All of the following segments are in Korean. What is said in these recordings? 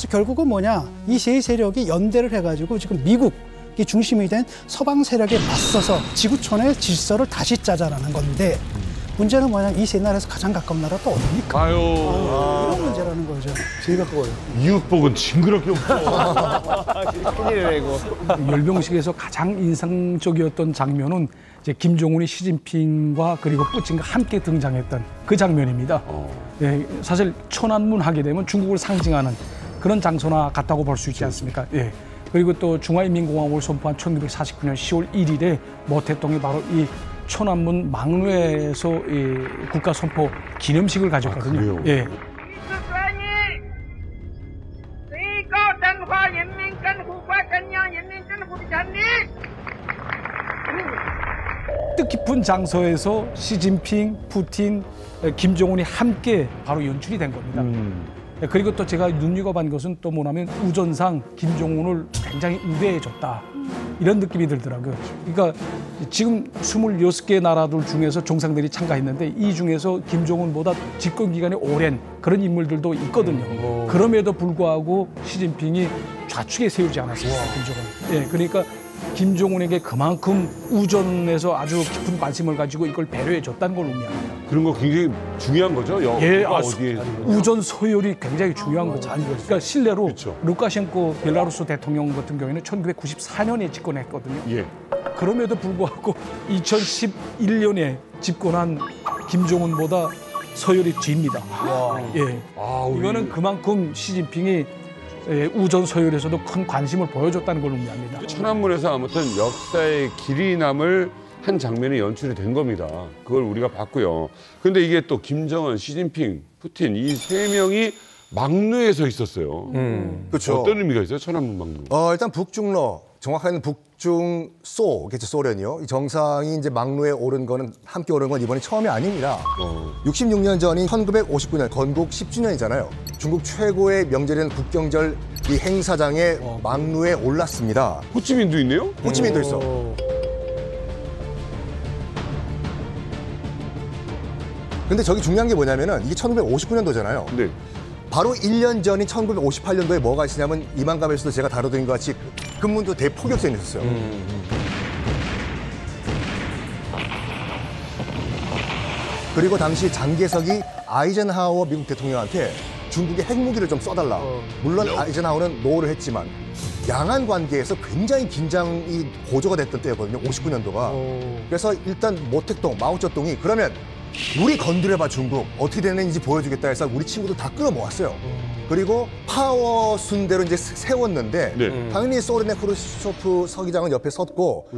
그래서 결국은 뭐냐, 이 세 세력이 연대를 해가지고 지금 미국이 중심이 된 서방 세력에 맞서서 지구촌의 질서를 다시 짜자라는 건데, 문제는 뭐냐, 이 세 나라에서 가장 가까운 나라가 또 어딥니까? 이런 문제라는 거죠. 제일 가까워요. 이웃복은 징그럽게 없어. 큰일이네 이거. 열병식에서 가장 인상적이었던 장면은 이제 김정은이 시진핑과 그리고 푸틴과 함께 등장했던 그 장면입니다. 예, 사실 천안문 하게 되면 중국을 상징하는 그런 장소나 같다고 볼 수 있지 않습니까? 예. 그리고 또 중화인민공화국을 선포한 1949년 10월 1일에 모 대통령이 바로 이 천안문 망루에서 이 국가 선포 기념식을 가졌거든요. 예. 뜻깊은 장소에서 시진핑, 푸틴, 김정은이 함께 바로 연출이 된 겁니다. 그리고 또 제가 눈여겨본 것은 또 뭐냐면 우전상 김정은을 굉장히 우대해줬다. 이런 느낌이 들더라고요. 그러니까 지금 26개 나라들 중에서 정상들이 참가했는데 이 중에서 김정은보다 집권 기간이 오랜 그런 인물들도 있거든요. 그럼에도 불구하고 시진핑이 좌측에 세우지 않았어요. 김정은. 예, 그러니까 김정은에게 그만큼 우전에서 아주 깊은 관심을 가지고 이걸 배려해 줬다는 걸 의미합니다. 그런 거 굉장히 중요한 거죠? 예, 어디에 우전 서열이 굉장히 중요한 거죠. 그러니까 실례로 그렇죠. 루카셴코 벨라루스 대통령 같은 경우에는 1994년에 집권했거든요. 예. 그럼에도 불구하고 2011년에 집권한 김정은보다 서열이 뒤입니다. 예. 이거는 그만큼 시진핑이 우전 서열에서도 큰 관심을 보여줬다는 걸 의미합니다. 천안문에서 아무튼 역사의 길이 남을 한 장면이 연출이 된 겁니다. 그걸 우리가 봤고요. 근데 이게 또 김정은, 시진핑, 푸틴 이 세 명이 막루에 서 있었어요. 그렇죠. 어떤 의미가 있어요, 천안문 막루? 일단 북중러, 정확하게는 북중소겠죠, 소련이요. 이 정상이 이제 막루에 오른 거는 함께 오른 건 이번이 처음이 아닙니다. 66년 전인 1959년 건국 10주년이잖아요. 중국 최고의 명절인 국경절 이 행사장에 막루에 올랐습니다. 호치민도 있네요? 호치민도 있어. 근데 저기 중요한 게 뭐냐면은 이게 1959년도잖아요. 네. 바로 1년 전인 1958년도에 뭐가 있었냐면 이만감에서도 제가 다루던 것 같이 금문도 대포격전이 있었어요. 그리고 당시 장개석이 아이젠하워 미국 대통령한테 중국의 핵무기를 좀 써달라. 물론 아이젠하워는 노를 했지만 양안 관계에서 굉장히 긴장이 고조가 됐던 때였거든요. 59년도가. 그래서 일단 모택동, 마오쩌둥이 그러면 우리 건드려봐 중국 어떻게 되는지 보여주겠다 해서 우리 친구들 다 끌어모았어요. 그리고 파워 순대로 이제 세웠는데 네. 당연히 소련의 크루시초프 서기장은 옆에 섰고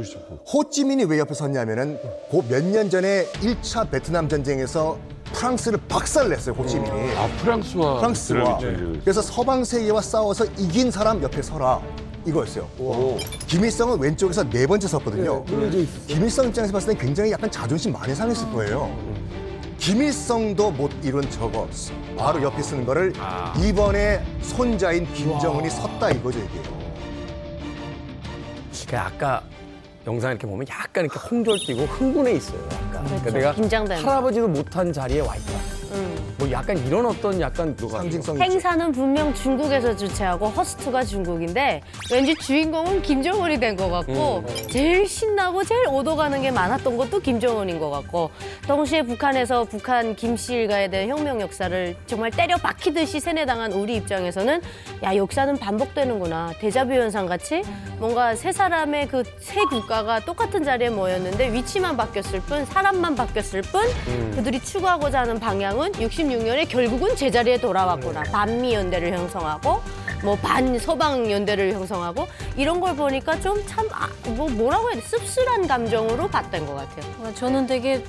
호찌민이 왜 옆에 섰냐면은 그 몇 년 전에 1차 베트남 전쟁에서 프랑스를 박살냈어요. 호찌민이. 프랑스와. 그래서 서방 세계와 싸워서 이긴 사람 옆에 서라. 이거였어요. 김일성은 왼쪽에서 네 번째 섰거든요. 김일성 입장에서 봤을 때 굉장히 약간 자존심 많이 상했을 거예요. 김일성도 못 이룬 저거 바로 옆에 쓰는 거를 이번에 손자인 김정은이 섰다 이거죠, 이게. 그러니까 아까 영상 이렇게 보면 약간 이렇게 홍졸뛰고 흥분해 있어요. 약간. 그렇죠. 그러니까 내가 긴장되는. 할아버지도 못한 자리에 와 있다. 뭐 약간 이런 어떤 약간 상징성이 행사는 분명 중국에서 주최하고 허스트가 중국인데 왠지 주인공은 김정은이 된 것 같고 제일 신나고 제일 오도가는 게 많았던 것도 김정은인 것 같고 동시에 북한에서 북한 김씨 일가에 대한 혁명 역사를 정말 때려 박히듯이 세뇌당한 우리 입장에서는 야 역사는 반복되는구나. 데자뷰 현상 같이 뭔가 세 사람의 그 세 국가가 똑같은 자리에 모였는데 위치만 바뀌었을 뿐 사람만 바뀌었을 뿐 그들이 추구하고자 하는 방향은 66년에 결국은 제자리에 돌아왔구나. 반미 연대를 형성하고 뭐 반 서방 연대를 형성하고 이런 걸 보니까 좀 참 뭐라고 해야 돼? 씁쓸한 감정으로 봤던 것 같아요. 저는 되게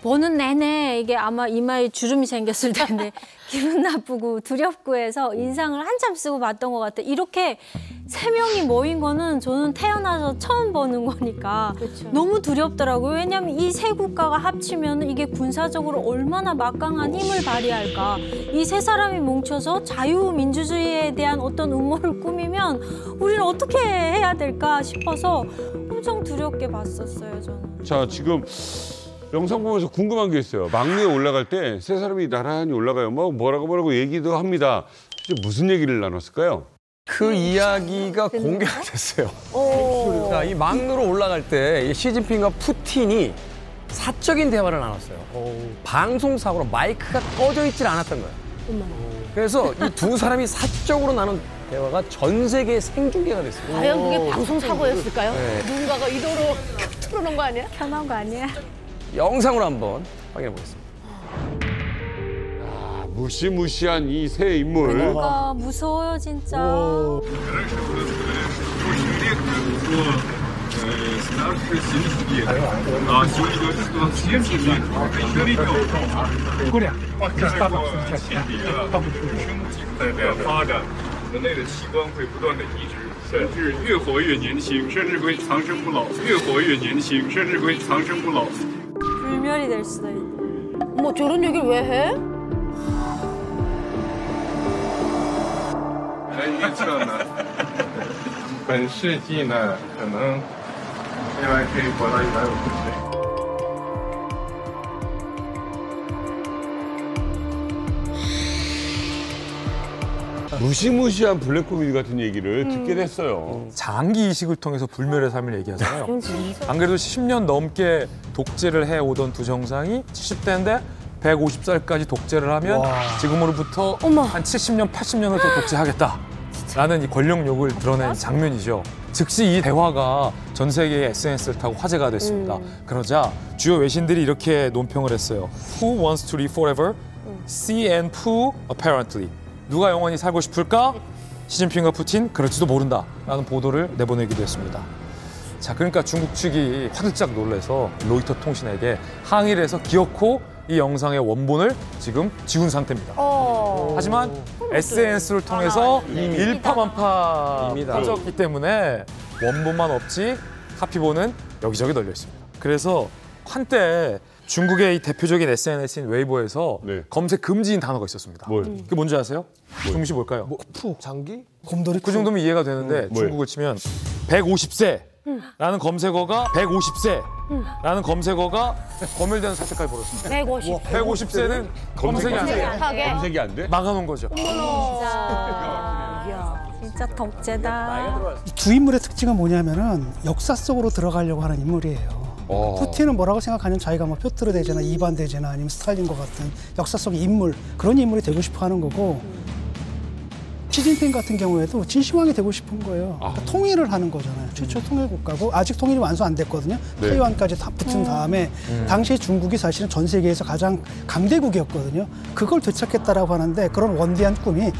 보는 내내 이게 아마 이마에 주름이 생겼을 텐데 기분 나쁘고 두렵고 해서 인상을 한참 쓰고 봤던 것 같아요. 이렇게 세 명이 모인 거는 저는 태어나서 처음 보는 거니까 너무 두렵더라고요. 왜냐하면 이 세 국가가 합치면 이게 군사적으로 얼마나 막강한 힘을 발휘할까. 이 세 사람이 뭉쳐서 자유민주주의에 대한 어떤 음모를 꾸미면 우리는 어떻게 해야 될까 싶어서 엄청 두렵게 봤었어요, 저는. 자, 지금 영상 보면서 궁금한 게 있어요. 막루에 올라갈 때 세 사람이 나란히 올라가요. 뭐라고 얘기도 합니다. 무슨 얘기를 나눴을까요? 그 이야기가 공개가 됐어요. 자, 이 막루로 올라갈 때 시진핑과 푸틴이 사적인 대화를 나눴어요. 방송사고로 마이크가 꺼져 있질 않았던 거예요. 그래서 이 두 사람이 사적으로 나눈 대화가 전 세계에 생중계가 됐어요. 과연 그게 방송 사고였을까요? 네. 누군가가 의도로 틀어놓은 거 아니야? 편한 거 아니야? 영상으로 한번 확인해 보겠습니다. 아, 무시무시한 이 세 인물. 그러니까 무서워요 진짜. 불멸이 될 수도 있고. 뭐 저런 얘기를 왜 해? 预测呢，本世纪呢，可能未来可以活到150岁。 무시무시한 블랙 코미디 같은 얘기를 듣게 됐어요. 장기 이식을 통해서 불멸의 삶을 얘기하잖아요. 안 그래도 10년 넘게 독재를 해오던 두 정상이 70대인데 150살까지 독재를 하면 지금으로부터 한 70년, 80년을 더 독재하겠다라는 이 권력욕을 드러낸 장면이죠. 즉시 이 대화가 전 세계의 SNS를 타고 화제가 됐습니다. 그러자 주요 외신들이 이렇게 논평을 했어요. Who wants to live forever? Xi and Pu apparently. 누가 영원히 살고 싶을까? 시진핑과 푸틴? 그럴지도 모른다. 라는 보도를 내보내기도 했습니다. 자, 그러니까 중국 측이 화들짝 놀라서 로이터 통신에게 항의를 해서 기어코 이 영상의 원본을 지금 지운 상태입니다. 하지만 SNS를 통해서 일파만파 퍼졌기 때문에 원본만 없지 카피본은 여기저기 널려 있습니다. 그래서 한때 중국의 이 대표적인 SNS인 웨이보에서 네. 검색 금지인 단어가 있었습니다. 뭘? 그게 뭔지 아세요? 중국이 뭘까요? 장기? 곰돌이 그 정도면 이해가 되는데 중국을 치면 150세라는 검색어가 150세라는 검색어가 검열되는 사태까지 벌어졌습니다. 150. 150세는 검색이 안 돼. 검색이 안 돼? 막아놓은 거죠. 진짜 독재다. 이 두 인물의 특징은 뭐냐면은 역사 속으로 들어가려고 하는 인물이에요. 푸틴은 뭐라고 생각하냐면 자기가 뭐 표트르 대제나 이반 대제나 아니면 스탈린과 같은 역사 속의 인물, 그런 인물이 되고 싶어 하는 거고, 시진핑 같은 경우에도 진시황이 되고 싶은 거예요. 그러니까 통일을 하는 거잖아요. 최초 통일 국가고 아직 통일이 완성 안 됐거든요. 네. 타이완까지 다 붙은 다음에 당시 중국이 사실은 전 세계에서 가장 강대국이었거든요. 그걸 되찾겠다라고 하는데 그런 원대한 꿈이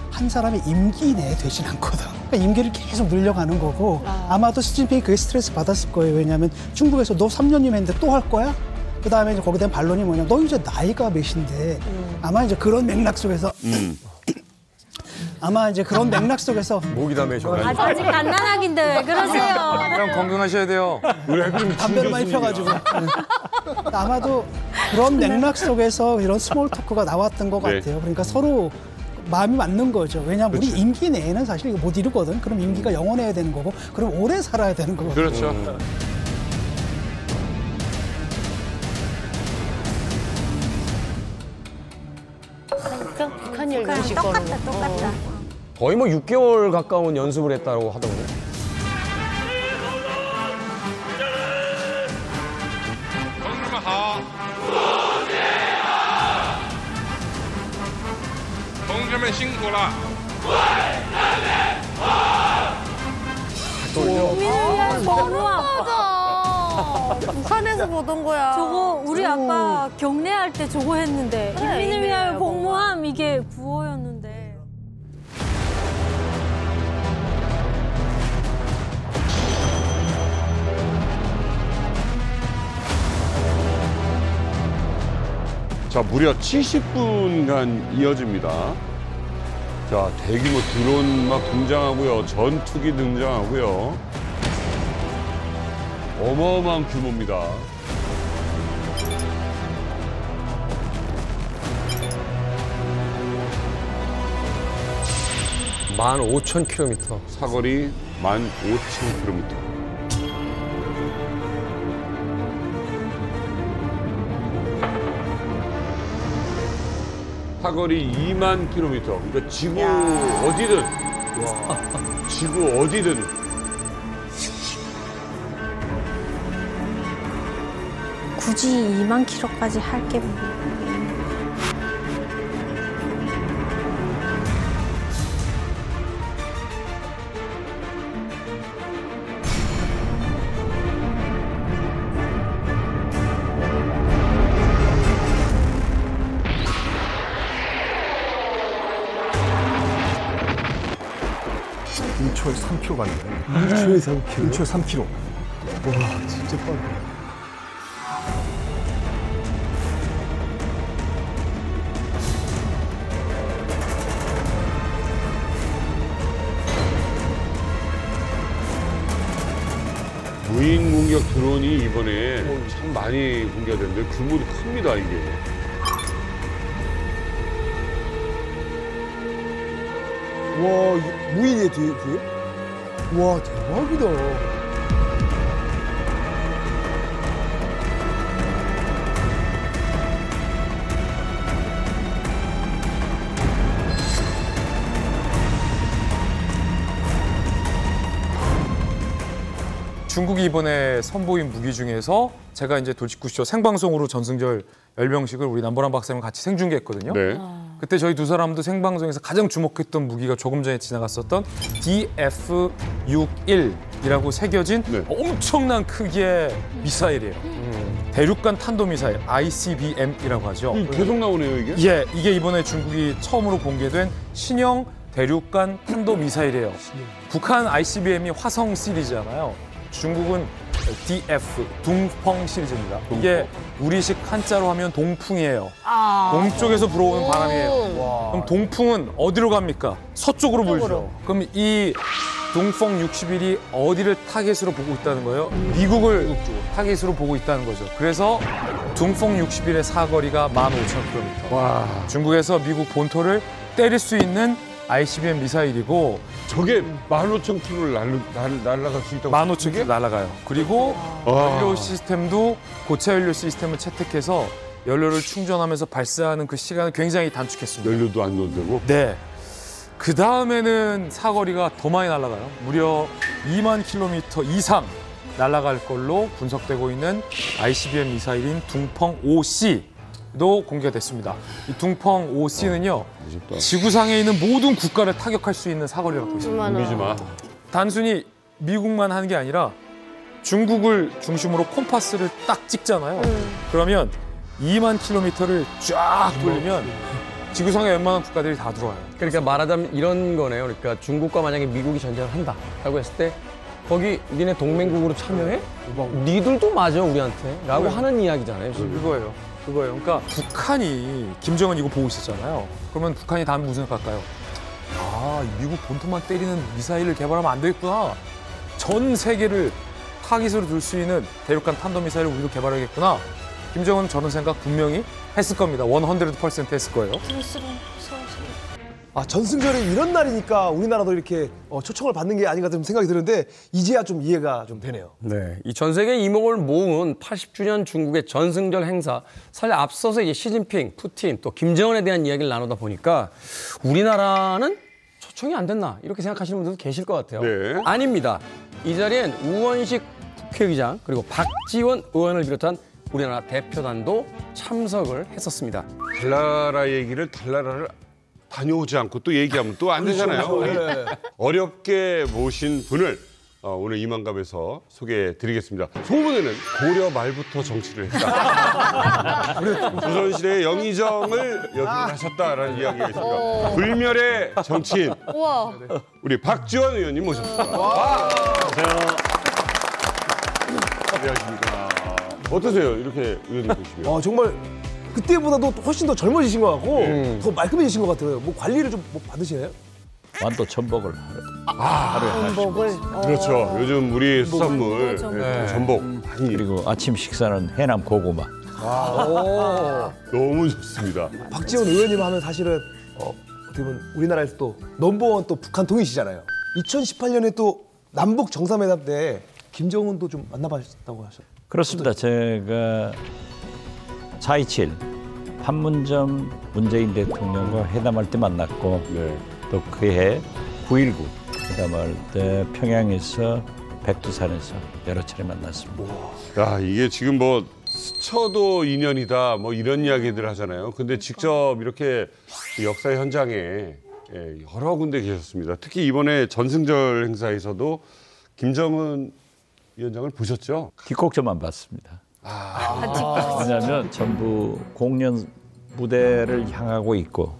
한 사람이 임기 내에 되진 않거든. 그러니까 임기를 계속 늘려가는 거고 아마도 시진핑이 그게 스트레스 받았을 거예요. 왜냐하면 중국에서 너 3년이면 했는데 또 할 거야? 그 다음에 이제 거기에 대한 반론이 뭐냐면 너 이제 나이가 몇인데 아마 이제 그런 맥락 속에서 아마 이제 그런 맥락 속에서 목이 다 매셔가지고. 아직 갓난아기인데 왜 그러세요? 형 건강하셔야 돼요. 담배를 많이 펴가지고 아마도 그런 맥락 속에서 이런 스몰 토크가 나왔던 것 네. 같아요. 그러니까 서로 마음이 맞는 거죠. 왜냐하면 우리 임기 내에는 사실 이거 못 이루거든. 그럼 임기가 영원해야 되는 거고, 그럼 오래 살아야 되는 거거든. 그렇죠. 그러니까 북한 열 그냥 공식 똑같다, 거는. 똑같다. 거의 뭐 6개월 가까운 연습을 했다고 하더군요. 너무 아파. 맞아. 북한에서 보던 거야. 저거 우리 아빠 경례할 때 저거 했는데 그래, 인민을 위하여 인민을 복무함 이게 부호였는데. 자, 무려 70분간 이어집니다. 자, 대규모 드론 막 등장하고요. 전투기 등장하고요. 어마어마한 규모입니다. 만 5,000km. 사거리 15,000km. 사거리 2만 킬로미터. 그러니까 지구 어디든. 지구 어디든. 굳이 2만 킬로까지 할 게 뭐. (1초에 3km) 가는 거예요. 1초에 3km? 1초에 3km. 와, 진짜 빠르다. 무인 공격 드론이 이번에 참 많이 공개가 됐는데 규모도 큽니다, 이게. 와, 무인이에요, 뒤에? 와, 대박이다. 중국이 이번에 선보인 무기 중에서 제가 이제 돌직구쇼 생방송으로 전승절 열병식을 우리 남보람 박사님 같이 생중계했거든요. 네. 그때 저희 두 사람도 생방송에서 가장 주목했던 무기가 조금 전에 지나갔었던 DF-61이라고 새겨진 엄청난 크기의 미사일이에요. 대륙간 탄도미사일 ICBM이라고 하죠. 계속 나오네요, 이게? 예, 이게 이번에 중국이 처음으로 공개된 신형 대륙간 탄도미사일이에요. 북한 ICBM이 화성 시리즈잖아요. 중국은 DF, 둥펑 시리즈입니다. 이게 우리식 한자로 하면 동풍이에요. 동쪽에서 불어오는 바람이에요. 그럼 동풍은 어디로 갑니까? 서쪽으로 불죠. 그럼 이 둥펑 61이 어디를 타겟으로 보고 있다는 거예요? 미국을 타겟으로 보고 있다는 거죠. 그래서 둥펑 61의 사거리가 15,000km. 중국에서 미국 본토를 때릴 수 있는 ICBM 미사일이고 저게 15,000km를 날아갈 수 있다고? 15,000km 날아가요. 그리고 연료 시스템도 고체 연료 시스템을 채택해서 연료를 충전하면서 발사하는 그 시간을 굉장히 단축했습니다. 연료도 안 넣어도 네. 그 다음에는 사거리가 더 많이 날아가요. 무려 2만 킬로미터 이상 날아갈 걸로 분석되고 있는 ICBM 미사일인 둥펑 5C도 공개됐습니다. 이 둥펑 5C는요. 지구상에 있는 모든 국가를 타격할 수 있는 사거리라고 있습니다. 믿지 마. 단순히 미국만 하는 게 아니라 중국을 중심으로 콤파스를 딱 찍잖아요. 그러면 2만 킬로미터를 쫙 돌리면 지구상의 웬만한 국가들이 다 들어와요. 그러니까 말하자면 이런 거네요. 그러니까 중국과 만약에 미국이 전쟁을 한다라고 했을 때 거기 니네 동맹국으로 참여해? 니들도 맞아 우리한테 라고 하는 이야기잖아요. 그거예요. 그러니까 북한이 김정은 이거 보고 있었잖아요. 그러면 북한이 다음에 무슨 생각할까요? 아, 미국 본토만 때리는 미사일을 개발하면 안 되겠구나. 전 세계를 타깃으로 둘 수 있는 대륙간 탄도미사일을 우리도 개발하겠구나. 김정은은 저런 생각 분명히 했을 겁니다. 100% 했을 거예요. 아, 전승절이 이런 날이니까 우리나라도 이렇게 초청을 받는 게 아닌가 좀 생각이 드는데 이제야 좀 이해가 좀 되네요. 네, 이 전 세계 이목을 모은 80주년 중국의 전승절 행사. 사실 앞서서 이제 시진핑, 푸틴, 또 김정은에 대한 이야기를 나누다 보니까 우리나라는 초청이 안 됐나 이렇게 생각하시는 분들도 계실 것 같아요. 네. 아닙니다. 이 자리엔 우원식 국회의장 그리고 박지원 의원을 비롯한 우리나라 대표단도 참석을 했었습니다. 달나라 얘기를 달나라를 다녀오지 않고 또 얘기하면 또 안 되잖아요. 우리 어렵게 모신 분을 오늘 이만갑에서 소개해드리겠습니다. 소문에는 고려 말부터 정치를 했다. 조선시대의 영의정을 여기를 하셨다라는 이야기가 있습니다. 불멸의 정치인 우리 박지원 의원님 모셨습니다. 안녕하십니까. 어떠세요? 이렇게 의원님 보시면. 정말 그때보다도 훨씬 더 젊어지신 것 같고 더 말끔해지신 것 같아요. 뭐 관리를 좀 받으시나요? 완도 전복을 하루에 하나씩. 그렇죠. 요즘 우리 수산물 전복 많이. 그리고 아침 식사는 해남 고구마. 너무 좋습니다. 박지원 의원님 하면 사실은 어떻게 보면 우리나라에서 또 넘버원 또 북한 통일시잖아요. 2018년에 또 남북 정상회담 때 김정은도 좀 만나봤다고 하셨어요. 그렇습니다. 제가 4.27 판문점 문재인 대통령과 회담할 때 만났고 네. 또 그해 9.19 회담할 때 평양에서 백두산에서 여러 차례 만났습니다. 야, 이게 지금 뭐 스쳐도 인연이다 뭐 이런 이야기들 하잖아요. 근데 직접 이렇게 역사 현장에 여러 군데 계셨습니다. 특히 이번에 전승절 행사에서도 김정은 위원장을 보셨죠? 뒷곡점만 봤습니다. 왜냐하면 전부 공연 무대를 향하고 있고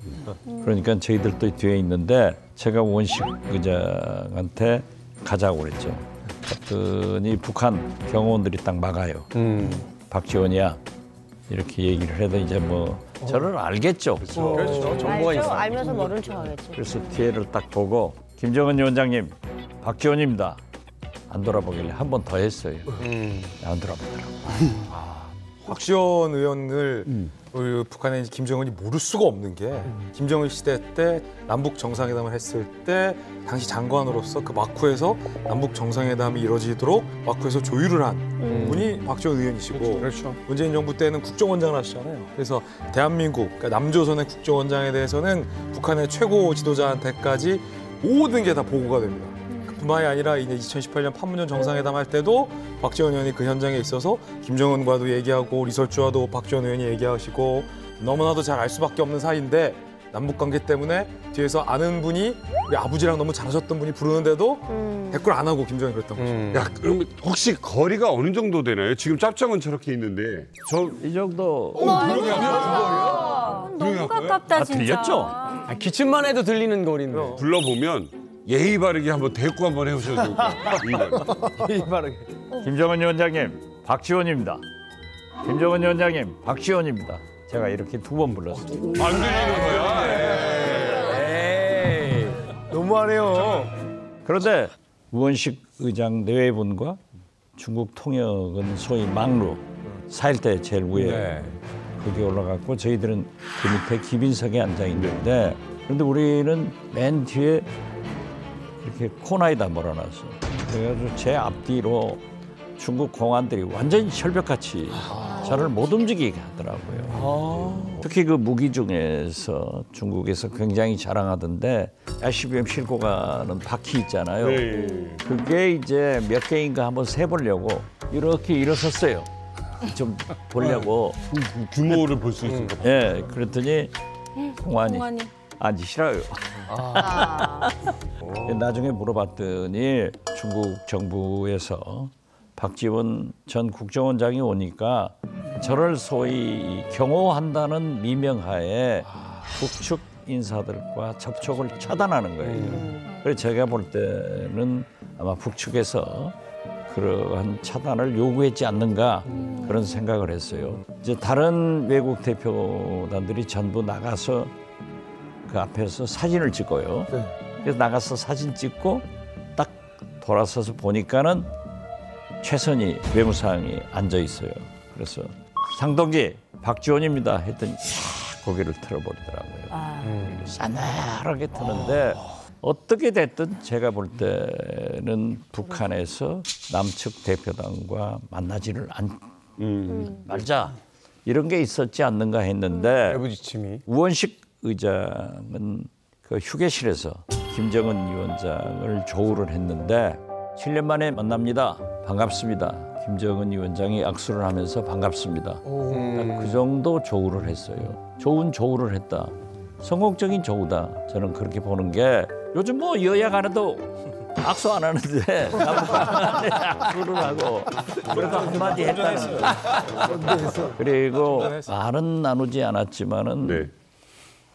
그러니까 저희들도 뒤에 있는데 제가 원식 의장한테 가자고 그랬죠. 그랬더니 북한 경호원들이 딱 막아요. 박지원이야 이렇게 얘기를 해도 이제 뭐 저를 알겠죠. 그렇죠. 정보가 알죠. 있어. 알면서 모른 척 하겠지. 그래서 뒤에를 딱 보고 김정은 위원장님 박지원입니다. 안 돌아보길래 한 번 더 했어요. 안 돌아보더라고요. 박지원 의원을 우리 북한의 김정은이 모를 수가 없는 게 김정은 시대 때 남북 정상회담을 했을 때 당시 장관으로서 그 마쿠에서 남북 정상회담이 이루어지도록 마쿠에서 조율을 한 분이 박지원 의원이시고 그렇죠. 문재인 정부 때는 국정원장을 하시잖아요. 그래서 대한민국, 그러니까 남조선의 국정원장에 대해서는 북한의 최고 지도자한테까지 모든 게 다 보고가 됩니다. 뿐만이 아니라 이제 2018년 판문점 정상회담 할 때도 박지원 의원이 그 현장에 있어서 김정은과도 얘기하고 리설주와도 박지원 의원이 얘기하시고 너무나도 잘 알 수밖에 없는 사이인데 남북 관계 때문에 뒤에서 아는 분이 우리 아버지랑 너무 잘하셨던 분이 부르는데도 대꾸를 안 하고 김정은이 그랬던 거죠. 야, 그럼 혹시 거리가 어느 정도 되나요? 지금 짭정은 저렇게 있는데 이 정도 너무 가깝다 진짜. 들렸죠? 기침만 해도 들리는 거리인데. 불러보면 예의 바르게 한번 대꾸 한번 해보셔도 좋을 것 같아요. 김정은 위원장님 박지원입니다. 김정은 위원장님 박지원입니다. 제가 이렇게 2번 불렀어요. 안 들리는 거야. 에이. 너무하네요. 그런데 우원식 의장 내외분과 중국 통역은 소위 망루 4일 때 제일 위에 거기 올라갔고 저희들은 그 밑에 기빈석에 앉아 있는데 그런데 우리는 맨 뒤에 이렇게 코너에다 몰아놨어요. 그래가지고 제 앞뒤로 중국 공안들이 완전히 철벽같이 저를 못 움직이게 하더라고요. 특히 그 무기 중에서 중국에서 굉장히 자랑하던데 ICBM 싣고 가는 바퀴 있잖아요. 그게 이제 몇 개인가 한번 세보려고 이렇게 일어섰어요. 좀 보려고. 규모를 볼 수 있을까? 예, 그랬더니 공안이 앉으시라요. 나중에 물어봤더니 중국 정부에서 박지원 전 국정원장이 오니까 저를 소위 경호한다는 미명하에 북측 인사들과 접촉을 차단하는 거예요. 그래서 제가 볼 때는 아마 북측에서 그러한 차단을 요구했지 않는가 그런 생각을 했어요. 이제 다른 외국 대표단들이 전부 나가서 그 앞에서 사진을 찍어요. 그래서 나가서 사진 찍고 딱 돌아서서 보니까는 최선희 외무상이 앉아 있어요. 그래서 상동지 박지원입니다 했더니 고개를 틀어버리더라고요. 싸늘하게 트는데 어떻게 됐든 제가 볼 때는 북한에서 남측 대표단과 만나지를 말자 이런 게 있었지 않는가 했는데 내부지침이. 우원식 의장은 그 휴게실에서 김정은 위원장을 조우를 했는데 7년 만에 만납니다. 반갑습니다. 김정은 위원장이 악수를 하면서 반갑습니다. 딱 그 정도 조우를 했어요. 좋은 조우를 했다. 성공적인 조우다. 저는 그렇게 보는 게 요즘 뭐 여야 간에도 악수 안 하는데 남북한에 악수를 하고 그래도 한마디 했다는 거. 그리고 말은 나누지 않았지만은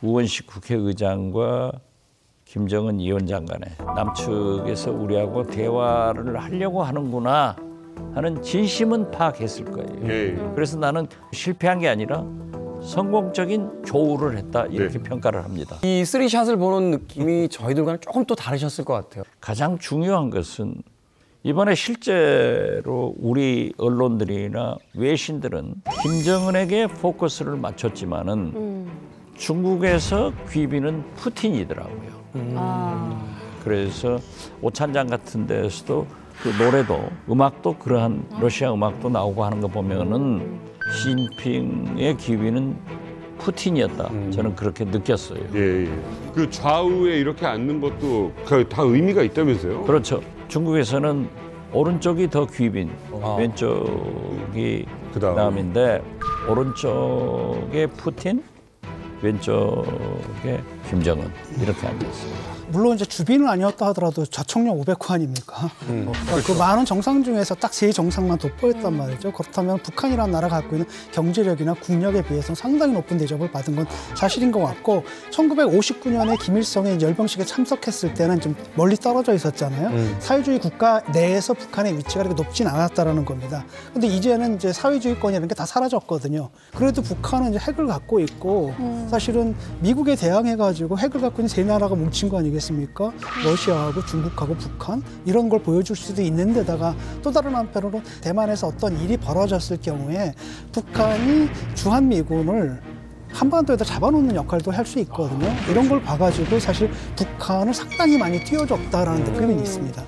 우원식 국회의장과 김정은 위원장 간에 남측에서 우리하고 대화를 하려고 하는구나 하는 진심은 파악했을 거예요. 그래서 나는 실패한 게 아니라 성공적인 조우를 했다 이렇게 평가를 합니다. 이 쓰리샷을 보는 느낌이 저희들과는 조금 또 다르셨을 것 같아요. 가장 중요한 것은 이번에 실제로 우리 언론들이나 외신들은 김정은에게 포커스를 맞췄지만은 중국에서 귀비는 푸틴이더라고요. 그래서 오찬장 같은 데서도 그 노래도 음악도 그러한 러시아 음악도 나오고 하는 거 보면은 시진핑의 귀비는 푸틴이었다. 저는 그렇게 느꼈어요. 예, 예. 그 좌우에 이렇게 앉는 것도 다 의미가 있다면서요? 그렇죠. 중국에서는 오른쪽이 더 귀빈, 왼쪽이 그다음인데 오른쪽에 푸틴, 왼쪽에 김정은 이렇게 앉았어요. 물론 이제 주빈은 아니었다 하더라도 좌청령 500호 아닙니까? 그 많은 정상 중에서 딱 세 정상만 돋보였단 말이죠. 그렇다면 북한이라는 나라가 갖고 있는 경제력이나 국력에 비해서 상당히 높은 대접을 받은 건 사실인 것 같고 1959년에 김일성의 열병식에 참석했을 때는 좀 멀리 떨어져 있었잖아요. 사회주의 국가 내에서 북한의 위치가 그렇게 높진 않았다라는 겁니다. 근데 이제는 이제 사회주의권이라는 게 다 사라졌거든요. 그래도 북한은 이제 핵을 갖고 있고 사실은 미국에 대항해가지고 핵을 갖고 있는 세 나라가 뭉친 거 아니겠습니까? 러시아하고 중국하고 북한 이런 걸 보여줄 수도 있는 데다가 또 다른 한편으로 대만에서 어떤 일이 벌어졌을 경우에 북한이 주한미군을 한반도에다 잡아놓는 역할도 할 수 있거든요. 이런 걸 봐가지고 사실 북한을 상당히 많이 띄워줬다라는 느낌이 있습니다.